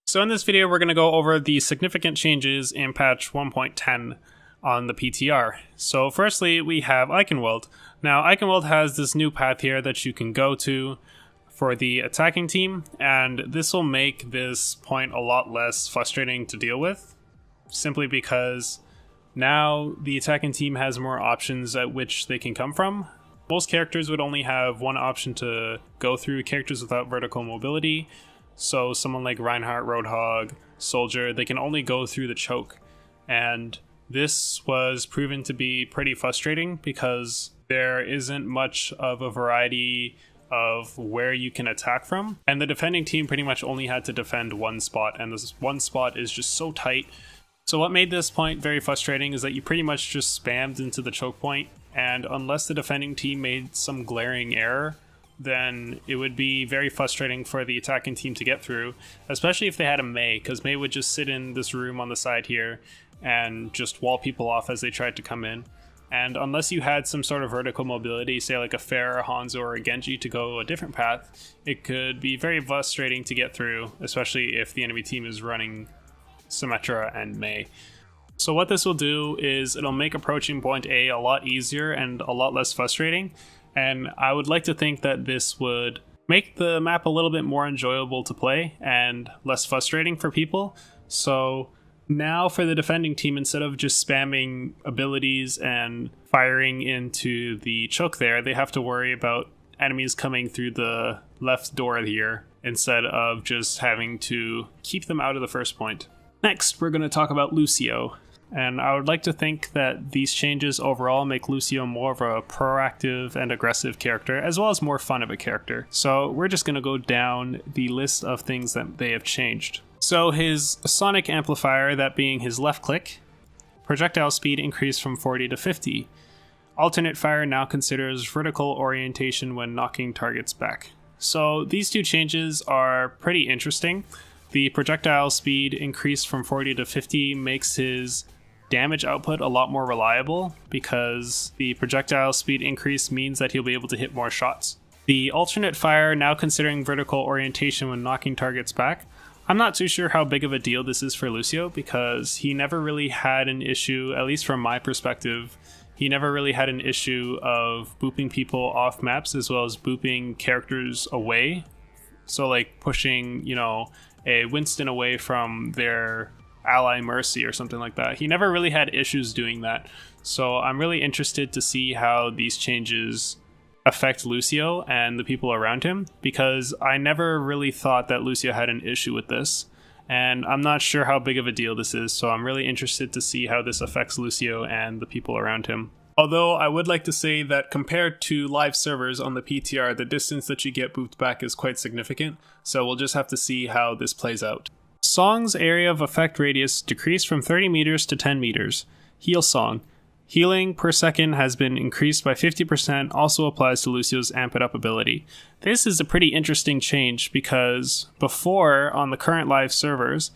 So in this video, we're going to go over the significant changes in patch 1.10 on the PTR. So firstly, we have Eichenwald. Now, Eichenwald has this new path here that you can go to for the attacking team, and this will make this point a lot less frustrating to deal with, simply because now the attacking team has more options at which they can come from. Most characters would only have one option to go through, characters without vertical mobility. So someone like Reinhardt, Roadhog, Soldier, they can only go through the choke. And this was proven to be pretty frustrating because there isn't much of a variety of where you can attack from. And the defending team pretty much only had to defend one spot, and this one spot is just so tight. So what made this point very frustrating is that you pretty much just spammed into the choke point, and unless the defending team made some glaring error, then it would be very frustrating for the attacking team to get through, especially if they had a Mei, because Mei would just sit in this room on the side here and just wall people off as they tried to come in. And unless you had some sort of vertical mobility, say like a Pharah, a Hanzo, or a Genji to go a different path, it could be very frustrating to get through, especially if the enemy team is running Symmetra and Mei. So what this will do is it'll make approaching point A a lot easier and a lot less frustrating. And I would like to think that this would make the map a little bit more enjoyable to play and less frustrating for people. So now for the defending team, instead of just spamming abilities and firing into the choke there, they have to worry about enemies coming through the left door here instead of just having to keep them out of the first point. Next, we're going to talk about Lucio. And I would like to think that these changes overall make Lucio more of a proactive and aggressive character, as well as more fun of a character. So we're just going to go down the list of things that they have changed. So his sonic amplifier, that being his left click, projectile speed increased from 40 to 50. Alternate fire now considers vertical orientation when knocking targets back. So these two changes are pretty interesting. The projectile speed increased from 40 to 50 makes his damage output a lot more reliable because the projectile speed increase means that he'll be able to hit more shots. The alternate fire, now considering vertical orientation when knocking targets back, I'm not too sure how big of a deal this is for Lucio because he never really had an issue, at least from my perspective, he never really had an issue of booping people off maps as well as booping characters away. So like pushing, a Winston away from their ally Mercy or something like that. He never really had issues doing that. So I'm really interested to see how these changes affect Lucio and the people around him, because I never really thought that Lucio had an issue with this. And I'm not sure how big of a deal this is, so I'm really interested to see how this affects Lucio and the people around him. Although I would like to say that compared to live servers on the PTR, the distance that you get booped back is quite significant, so we'll just have to see how this plays out. Song's area of effect radius decreased from 30 meters to 10 meters. Heal Song. Healing per second has been increased by 50%, also applies to Lucio's Amp It Up ability. This is a pretty interesting change because before, on the current live servers,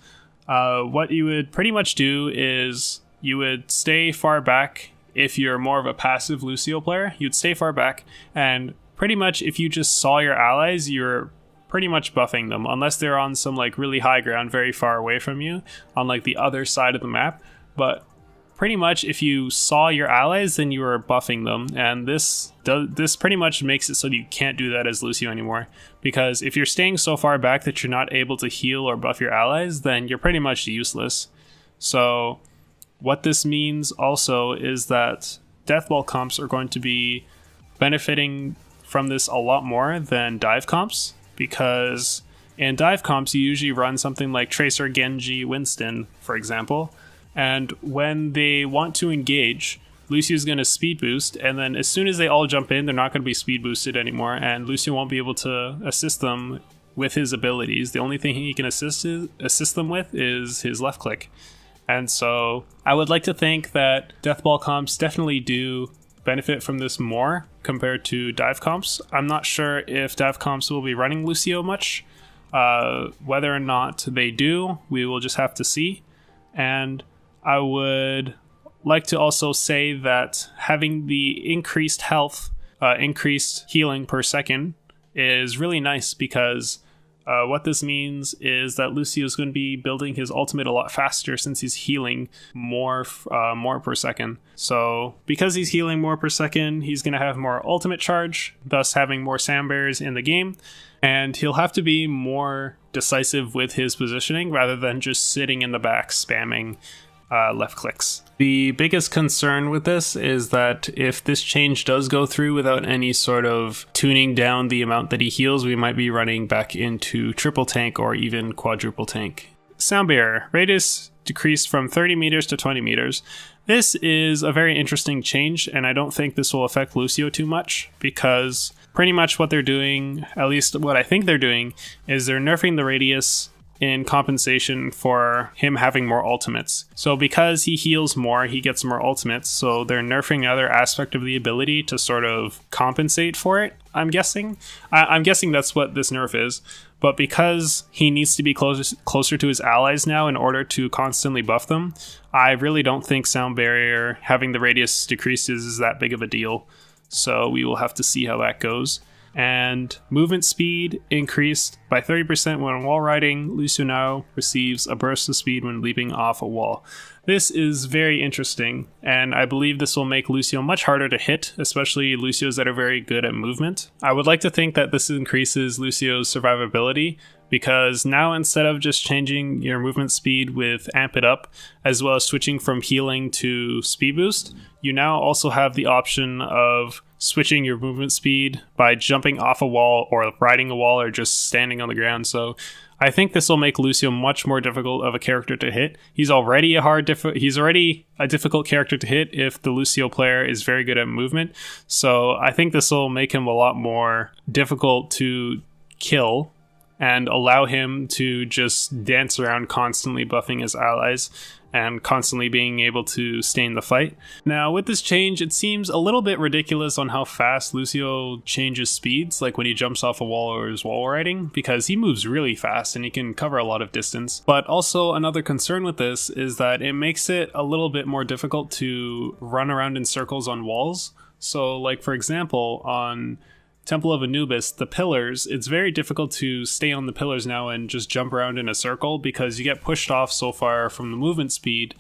what you would pretty much do is you would stay far back. If you're more of a passive Lucio player, you'd stay far back, and pretty much if you just saw your allies, you're pretty much buffing them, unless they're on some like really high ground very far away from you, on like the other side of the map. But pretty much if you saw your allies, then you were buffing them, and this pretty much makes it so that you can't do that as Lucio anymore, because if you're staying so far back that you're not able to heal or buff your allies, then you're pretty much useless. So what this means also is that Deathball comps are going to be benefiting from this a lot more than dive comps, because in dive comps you usually run something like Tracer, Genji, Winston, for example, and when they want to engage, Lucio's going to speed boost, and then as soon as they all jump in, they're not going to be speed boosted anymore, and Lucio won't be able to assist them with his abilities. The only thing he can assist them with is his left click. And so I would like to think that Deathball comps definitely do benefit from this more compared to dive comps. I'm not sure if dive comps will be running Lucio much. Whether or not they do, we will just have to see. And I would like to also say that having the increased health, increased healing per second is really nice, because What this means is that Lucio is going to be building his ultimate a lot faster since he's healing more per second. So because he's healing more per second, he's going to have more ultimate charge, thus having more sound barriers in the game. And he'll have to be more decisive with his positioning rather than just sitting in the back spamming left clicks. The biggest concern with this is that if this change does go through without any sort of tuning down the amount that he heals, we might be running back into triple tank or even quadruple tank. Sound barrier radius decreased from 30 meters to 20 meters. This is a very interesting change, and I don't think this will affect Lucio too much, because pretty much what they're doing, at least what I think they're doing, is they're nerfing the radius in compensation for him having more ultimates. So because he heals more, he gets more ultimates, so they're nerfing another aspect of the ability to sort of compensate for it, I'm guessing. I'm guessing that's what this nerf is. But because he needs to be closer to his allies now in order to constantly buff them, I really don't think Sound Barrier having the radius decreases is that big of a deal. So we will have to see how that goes. And movement speed increased by 30% when wall riding. Lucio now receives a burst of speed when leaping off a wall. This is very interesting, and I believe this will make Lucio much harder to hit, especially Lucios that are very good at movement. I would like to think that this increases Lucio's survivability, because now instead of just changing your movement speed with Amp It Up, as well as switching from healing to speed boost, you now also have the option of switching your movement speed by jumping off a wall or riding a wall or just standing on the ground. So I think this will make Lucio much more difficult of a character to hit. He's already a difficult character to hit if the Lucio player is very good at movement. So I think this will make him a lot more difficult to kill and allow him to just dance around constantly buffing his allies and constantly being able to stay in the fight. Now, with this change, it seems a little bit ridiculous on how fast Lucio changes speeds, like when he jumps off a wall or is wall riding, because he moves really fast and he can cover a lot of distance. But also another concern with this is that it makes it a little bit more difficult to run around in circles on walls. So, like for example, on Temple of Anubis, the pillars, it's very difficult to stay on the pillars now and just jump around in a circle because you get pushed off so far from the movement speed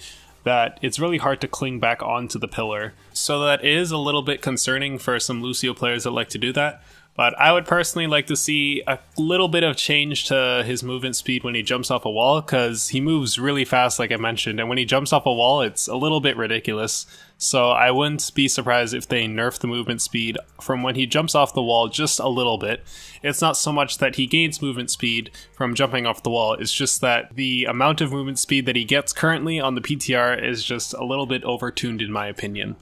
that it's really hard to cling back onto the pillar. So that is a little bit concerning for some Lucio players that like to do that. But I would personally like to see a little bit of change to his movement speed when he jumps off a wall, because he moves really fast, like I mentioned, and when he jumps off a wall, it's a little bit ridiculous. So I wouldn't be surprised if they nerf the movement speed from when he jumps off the wall just a little bit. It's not so much that he gains movement speed from jumping off the wall, it's just that the amount of movement speed that he gets currently on the PTR is just a little bit overtuned in my opinion.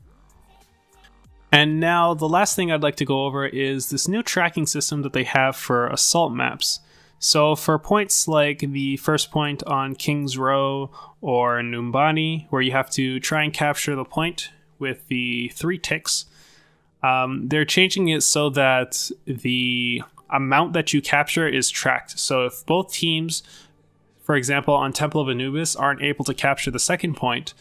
And now the last thing I'd like to go over is this new tracking system that they have for assault maps. So for points like the first point on King's Row or Numbani, where you have to try and capture the point with the 3 ticks, they're changing it so that the amount that you capture is tracked. So if both teams, for example on Temple of Anubis, aren't able to capture the second point,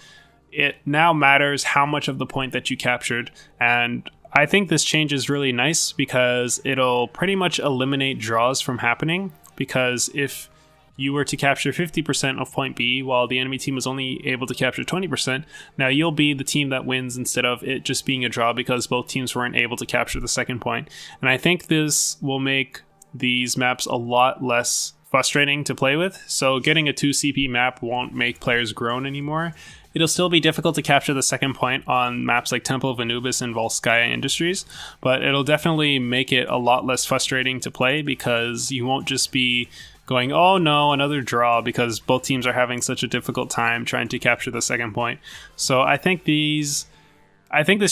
it now matters how much of the point that you captured. And I think this change is really nice because it'll pretty much eliminate draws from happening, because if you were to capture 50% of point B while the enemy team was only able to capture 20%, now you'll be the team that wins instead of it just being a draw because both teams weren't able to capture the second point. And I think this will make these maps a lot less frustrating to play with. So getting a 2 CP map won't make players groan anymore. It'll still be difficult to capture the second point on maps like Temple of Anubis and Volskaya Industries, but it'll definitely make it a lot less frustrating to play because you won't just be going, oh no, another draw, because both teams are having such a difficult time trying to capture the second point. So I think this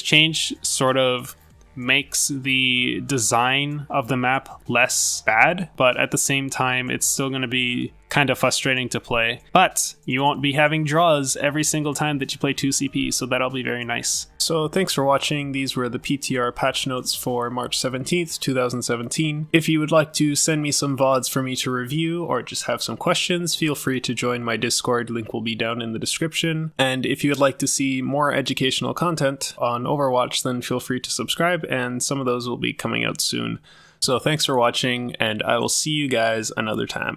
change sort of makes the design of the map less bad, but at the same time it's still going to be kind of frustrating to play. But you won't be having draws every single time that you play 2 CP, so that'll be very nice. So thanks for watching. These were the PTR patch notes for March 17th, 2017. If you would like to send me some VODs for me to review or just have some questions, feel free to join my Discord, link will be down in the description. And if you would like to see more educational content on Overwatch, then feel free to subscribe, and some of those will be coming out soon. So thanks for watching, and I will see you guys another time.